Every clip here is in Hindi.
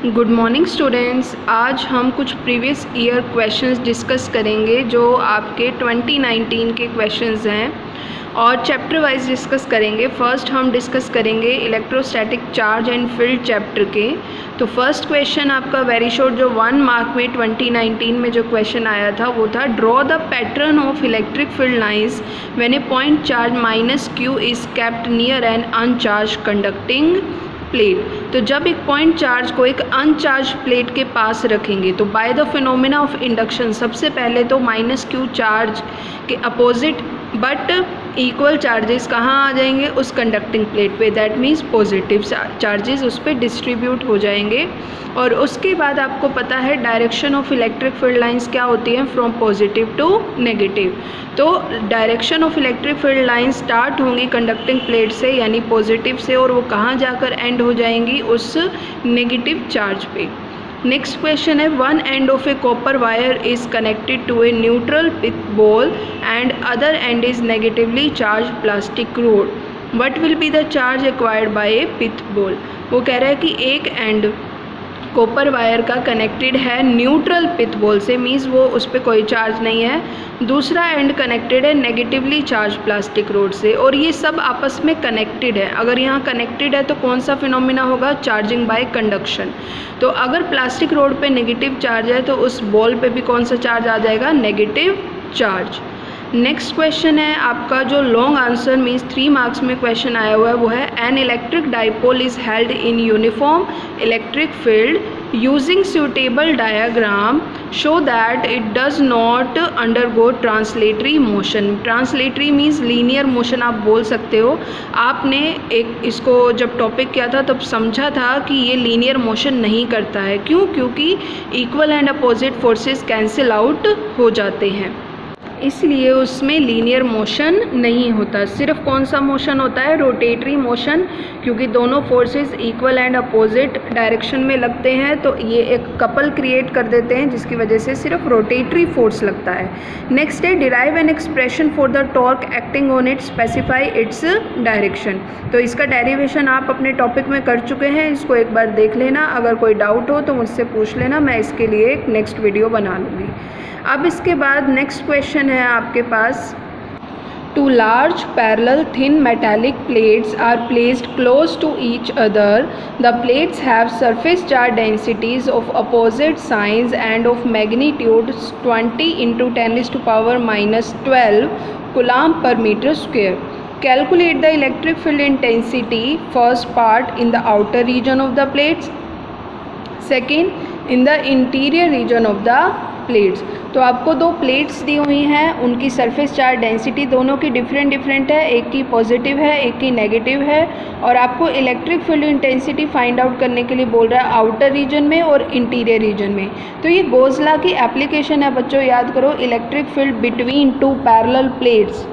Good morning students. आज हम कुछ प्रीवियस ईयर क्वेश्चंस डिस्कस करेंगे जो आपके 2019 के क्वेश्चंस हैं और चैप्टर वाइज डिस्कस करेंगे। फर्स्ट हम डिस्कस करेंगे electrostatic charge and field chapter के। तो फर्स्ट क्वेश्चन आपका वेरी शॉर्ट जो 1 मार्क में 2019 में जो क्वेश्चन आया था वो था draw the pattern of electric field lines when a point charge -q is kept near an uncharged conducting plate. तो जब एक पॉइंट चार्ज को एक अनचार्ज प्लेट के पास रखेंगे तो by the phenomena of induction सबसे पहले तो -q चार्ज के अपोजिट बट इक्वल चार्जेस कहाँ आ जाएंगे, उस कंडक्टिंग प्लेट पे। दैट मीन्स पॉजिटिव चार्जेस उस पर डिस्ट्रीब्यूट हो जाएंगे। और उसके बाद आपको पता है direction of electric field lines क्या होती हैं, फ्रॉम पॉजिटिव टू नेगेटिव। तो direction of electric field lines start होंगी कंडक्टिंग प्लेट से यानी पॉजिटिव से, और वो कहाँ जाकर एंड हो जाएंगी, उस नेगेटिव चार्ज पे। नेक्स्ट क्वेश्चन है one end of a copper wire is connected to a neutral pith ball and other end is negatively charge plastic rod. What will be the charge acquired by a pith ball. वो कह रहा है कि एक एंड कॉपर वायर का कनेक्टेड है न्यूट्रल पिथ बॉल से, मीन्स वो उस पर कोई चार्ज नहीं है। दूसरा एंड कनेक्टेड है नेगेटिवली चार्ज प्लास्टिक रोड से, और ये सब आपस में कनेक्टेड है। अगर यहाँ कनेक्टेड है तो कौन सा फिनोमिना होगा, चार्जिंग बाय कंडक्शन। तो अगर प्लास्टिक रोड पे नेगेटिव चार्ज है तो उस बॉल पे भी कौन सा चार्ज आ जाएगा, नेगेटिव चार्ज। नेक्स्ट क्वेश्चन है आपका जो लॉन्ग आंसर मीन्स 3 मार्क्स में क्वेश्चन आया हुआ है वो है an electric dipole is held in uniform electric field using suitable diagram show that it does not undergo translatory motion. Translatory means linear motion आप बोल सकते हो। आपने एक इसको जब टॉपिक किया था तब समझा था कि ये लीनियर मोशन नहीं करता है। क्यों? क्योंकि equal and opposite forces cancel out हो जाते हैं, इसलिए उसमें लीनियर मोशन नहीं होता। सिर्फ कौन सा मोशन होता है, रोटेटरी मोशन, क्योंकि दोनों forces equal and opposite direction में लगते हैं तो ये एक कपल क्रिएट कर देते हैं जिसकी वजह से सिर्फ रोटेटरी फोर्स लगता है। नेक्स्ट है derive an expression for the torque acting on it, specify its direction. तो इसका डेरिवेशन आप अपने टॉपिक में कर चुके हैं, इसको एक बार देख लेना। अगर कोई डाउट हो तो मुझसे पूछ लेना, मैं इसके लिए एक नेक्स्ट वीडियो बना लूँगी। अब इसके बाद नेक्स्ट क्वेश्चन है आपके पास two large parallel thin metallic plates are placed close to each other. The plates have surface charge densities of opposite signs and of magnitude 20 × 10⁻⁻12 coulomb per metre square. Calculate the electric field intensity first part in the outer region of the plates, second in the interior region of the plates. तो आपको दो प्लेट्स दी हुई हैं, उनकी सरफेस चार्ज डेंसिटी दोनों की डिफरेंट है, एक की पॉजिटिव है एक की नेगेटिव है, और आपको electric field intensity find out करने के लिए बोल रहा है आउटर रीजन में और इंटीरियर रीजन में। तो ये गोज़ लॉ की एप्लीकेशन है बच्चों, याद करो। Electric field between to parallel plates,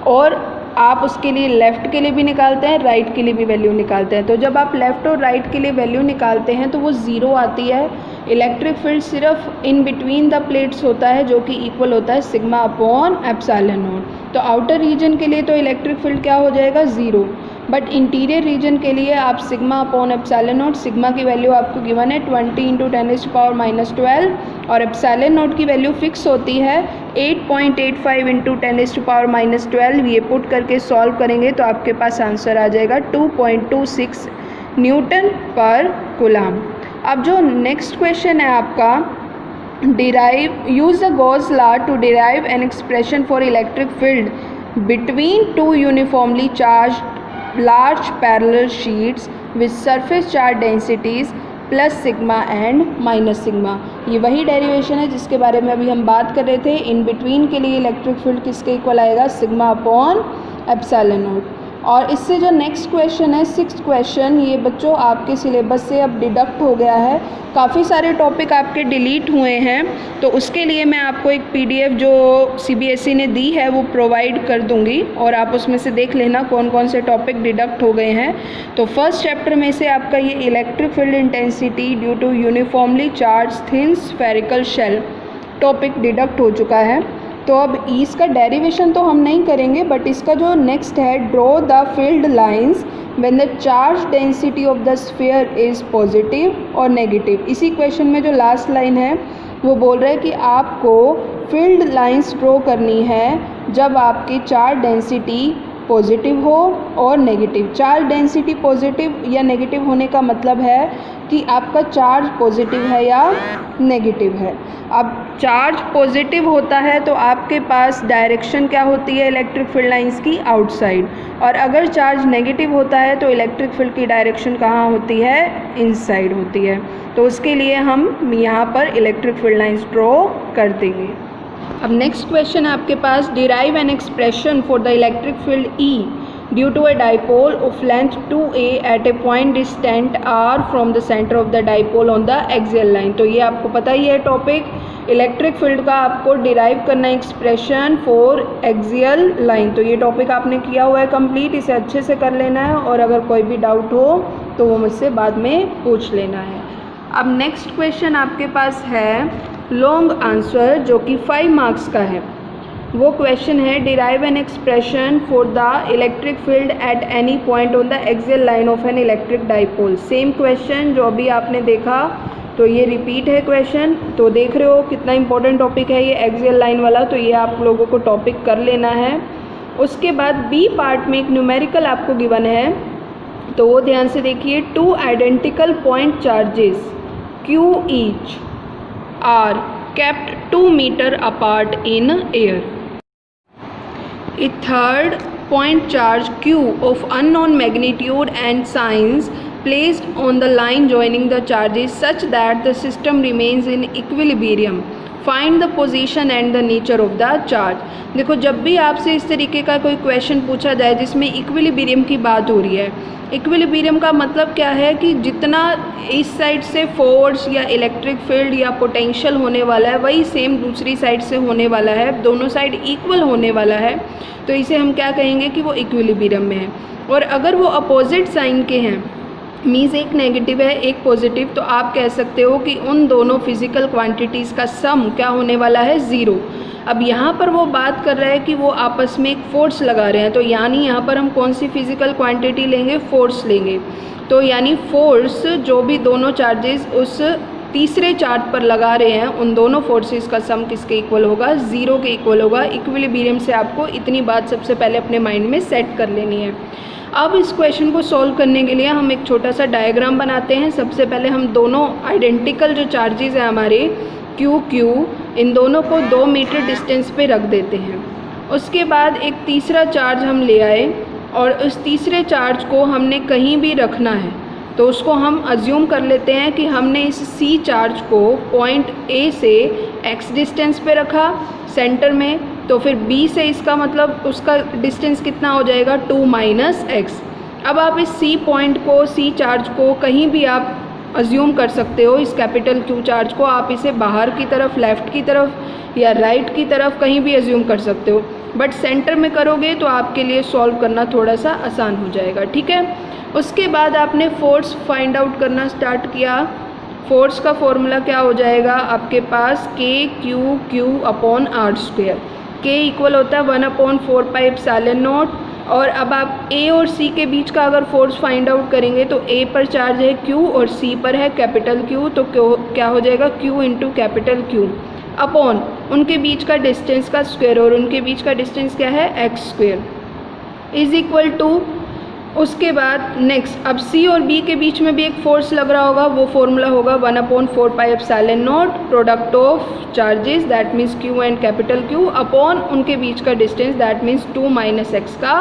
और आप उसके लिए लेफ़्ट के लिए भी निकालते हैं, राइट के लिए भी वैल्यू निकालते हैं। तो जब आप लेफ़्ट और राइट के लिए वैल्यू निकालते हैं तो वो ज़ीरो आती है। इलेक्ट्रिक फील्ड सिर्फ इन बिटवीन द प्लेट्स होता है जो कि इक्वल होता है सिग्मा अपॉन एप्सिलॉन नॉट। तो आउटर रीजन के लिए तो इलेक्ट्रिक फील्ड क्या हो जाएगा, ज़ीरो। बट इंटीरियर रीजन के लिए आप sigma upon epsilon not, sigma की वैल्यू आपको गिवन है 20 × 10⁻⁻12 और एप्सिलॉन नॉट की वैल्यू फिक्स होती है 8.85 × 10⁻12। ये पुट करके सॉल्व करेंगे तो आपके पास आंसर आ जाएगा 2.26 न्यूटन पर कूलम्ब। अब जो नेक्स्ट क्वेश्चन है आपका derive use the Gauss law to derive an expression for electric field between two uniformly charge large parallel sheets with surface charge densities plus sigma and minus sigma. ये वही डेरिवेशन है जिसके बारे में अभी हम बात कर रहे थे। इन बिटवीन के लिए इलेक्ट्रिक फील्ड किसके इक्वल आएगा, सिग्मा अपॉन एप्सिलॉन नॉट। और इससे जो नेक्स्ट क्वेश्चन है 6th क्वेश्चन, ये बच्चों आपके सिलेबस से अब डिडक्ट हो गया है। काफ़ी सारे टॉपिक आपके डिलीट हुए हैं, तो उसके लिए मैं आपको एक PDF जो CBSE ने दी है वो प्रोवाइड कर दूंगी, और आप उसमें से देख लेना कौन कौन से टॉपिक डिडक्ट हो गए हैं। तो फर्स्ट चैप्टर में से आपका ये electric field intensity due to uniformly charge thin spherical shell topic deduct हो चुका है। तो अब इसका डेरिवेशन तो हम नहीं करेंगे, बट इसका जो नेक्स्ट है draw the field lines when the charge density of the sphere is positive और नेगेटिव। इसी क्वेश्चन में जो लास्ट लाइन है वो बोल रहा है कि आपको फील्ड लाइंस ड्रॉ करनी है जब आपकी चार्ज डेंसिटी पॉजिटिव हो और नेगेटिव। चार्ज डेंसिटी पॉजिटिव या नेगेटिव होने का मतलब है कि आपका चार्ज पॉजिटिव है या नेगेटिव है। अब चार्ज पॉजिटिव होता है तो आपके पास डायरेक्शन क्या होती है इलेक्ट्रिक फील्ड लाइंस की, आउटसाइड, और अगर चार्ज नेगेटिव होता है तो इलेक्ट्रिक फील्ड की डायरेक्शन कहाँ होती है, इनसाइड होती है। तो उसके लिए हम यहाँ पर इलेक्ट्रिक फील्ड लाइंस ड्रॉ कर देंगे। अब नेक्स्ट क्वेश्चन आपके पास, derive an expression for the electric field E due to a dipole of length 2a at a point distant r from the centre of the dipole on the axial line. तो ये आपको पता ही है टॉपिक, इलेक्ट्रिक फील्ड का आपको डिराइव करना एक्सप्रेशन फॉर एक्सियल लाइन। तो ये टॉपिक आपने किया हुआ है कंप्लीट, इसे अच्छे से कर लेना है और अगर कोई भी डाउट हो तो वो मुझसे बाद में पूछ लेना है। अब नेक्स्ट क्वेश्चन आपके पास है लॉन्ग आंसर जो कि 5 मार्क्स का है। वो क्वेश्चन है, derive an expression for the electric field at any point on the axial line of an electric dipole. Same question जो अभी आपने देखा, तो ये रिपीट है क्वेश्चन। तो देख रहे हो कितना इंपॉर्टेंट टॉपिक है ये एक्सियल लाइन वाला, तो ये आप लोगों को टॉपिक कर लेना है। उसके बाद बी पार्ट में एक न्यूमेरिकल आपको गिवन है, तो वो ध्यान से देखिए। 2 identical point charges Q each are kept 2 meter apart in air. A third point charge Q of unknown magnitude and signs placed on the line joining the charges such that the system remains in equilibrium. Find the position and the nature of the charge. देखो जब भी आपसे इस तरीके का कोई क्वेश्चन पूछा जाए जिसमें इक्विलिब्रियम की बात हो रही है, इक्विलिब्रियम का मतलब क्या है कि जितना इस साइड से फोर्स या इलेक्ट्रिक फील्ड या पोटेंशियल होने वाला है वही सेम दूसरी साइड से होने वाला है, दोनों साइड इक्वल होने वाला है, तो इसे हम क्या कहेंगे कि वो इक्विलिब्रियम में है। और अगर वो अपोजिट साइन के हैं, मीन्स एक नेगेटिव है एक पॉजिटिव, तो आप कह सकते हो कि उन दोनों फिजिकल क्वांटिटीज़ का सम क्या होने वाला है, ज़ीरो। अब यहाँ पर वो बात कर रहा है कि वो आपस में एक फोर्स लगा रहे हैं, तो यानी यहाँ पर हम कौन सी फिजिकल क्वांटिटी लेंगे, फोर्स लेंगे। तो यानी फोर्स जो भी दोनों चार्जेस उस तीसरे चार्ज पर लगा रहे हैं, उन दोनों फोर्सेस का सम किसके इक्वल होगा, ज़ीरो के इक्वल होगा। इक्विलिब्रियम से आपको इतनी बात सबसे पहले अपने माइंड में सेट कर लेनी है। अब इस क्वेश्चन को सॉल्व करने के लिए हम एक छोटा सा डायग्राम बनाते हैं। सबसे पहले हम दोनों आइडेंटिकल जो चार्जेस हैं हमारे Q, इन दोनों को 2 मीटर डिस्टेंस पे रख देते हैं। उसके बाद एक तीसरा चार्ज हम ले आए और उस तीसरे चार्ज को हमने कहीं भी रखना है, तो उसको हम अज्यूम कर लेते हैं कि हमने इस C चार्ज को पॉइंट A से x डिस्टेंस पे रखा सेंटर में, तो फिर B से इसका मतलब उसका डिस्टेंस कितना हो जाएगा, 2 माइनस x। अब आप इस C पॉइंट को, C चार्ज को कहीं भी आप अज्यूम कर सकते हो। इस कैपिटल Q चार्ज को आप इसे बाहर की तरफ, लेफ़्ट की तरफ या राइट की तरफ कहीं भी अज्यूम कर सकते हो, बट सेंटर में करोगे तो आपके लिए सॉल्व करना थोड़ा सा आसान हो जाएगा, ठीक है। उसके बाद आपने फोर्स फाइंड आउट करना स्टार्ट किया। फोर्स का फॉर्मूला क्या हो जाएगा आपके पास, Q upon r²। K equal होता है 1/4πε0। और अब आप A और C के बीच का अगर फोर्स फाइंड आउट करेंगे तो A पर चार्ज है Q और C पर है कैपिटल Q, तो क्या हो जाएगा, Q into capital Q upon उनके बीच का डिस्टेंस का स्क्वायर, और उनके बीच का डिस्टेंस क्या है, x² इज इक्वल टू। उसके बाद नेक्स्ट, अब C और B के बीच में भी एक फोर्स लग रहा होगा, वो फॉर्मूला होगा 1/4πε0 product of charges that means Q and capital Q upon उनके बीच का distance that means 2 minus x का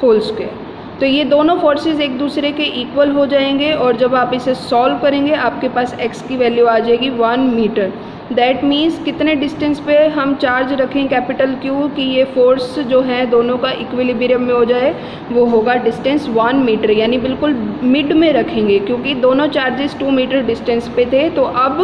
होल स्क्वायर। तो ये दोनों फोर्सेस एक दूसरे के इक्वल हो जाएंगे और जब आप इसे सॉल्व करेंगे आपके पास x की वैल्यू आ जाएगी 1 मीटर। दैट मीन्स कितने डिस्टेंस पे हम चार्ज रखें कैपिटल Q कि ये फोर्स जो है दोनों का इक्विलिब्रियम में हो जाए, वो होगा डिस्टेंस 1 मीटर, यानी बिल्कुल मिड में रखेंगे क्योंकि दोनों चार्जेस 2 मीटर डिस्टेंस पे थे। तो अब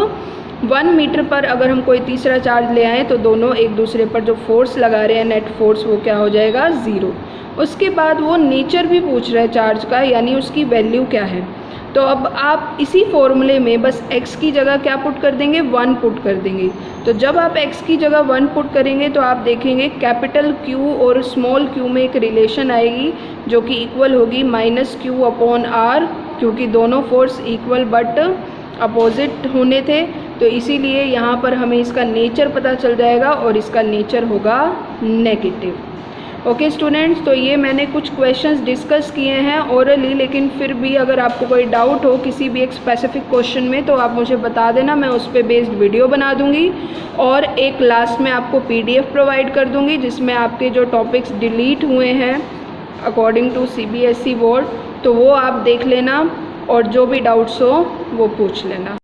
1 मीटर पर अगर हम कोई तीसरा चार्ज ले आएँ तो दोनों एक दूसरे पर जो फोर्स लगा रहे हैं नेट फोर्स, वो क्या हो जाएगा, 0। उसके बाद वो नेचर भी पूछ रहा है चार्ज का, यानी उसकी वैल्यू क्या है। तो अब आप इसी फॉर्मूले में बस x की जगह क्या पुट कर देंगे, 1 पुट कर देंगे। तो जब आप x की जगह 1 पुट करेंगे तो आप देखेंगे कैपिटल Q और स्मॉल q में एक रिलेशन आएगी जो कि इक्वल होगी -Q/R, क्योंकि दोनों फोर्स इक्वल बट अपोजिट होने थे। तो इसीलिए यहाँ पर हमें इसका नेचर पता चल जाएगा और इसका नेचर होगा नेगेटिव। ओके स्टूडेंट्स, तो ये मैंने कुछ क्वेश्चंस डिस्कस किए हैं ओरली, लेकिन फिर भी अगर आपको कोई डाउट हो किसी भी एक स्पेसिफिक क्वेश्चन में तो आप मुझे बता देना, मैं उस पर बेस्ड वीडियो बना दूंगी और एक लास्ट में आपको PDF प्रोवाइड कर दूंगी जिसमें आपके जो टॉपिक्स डिलीट हुए हैं अकॉर्डिंग टू CBSE बोर्ड, तो वो आप देख लेना और जो भी डाउट्स हो वो पूछ लेना।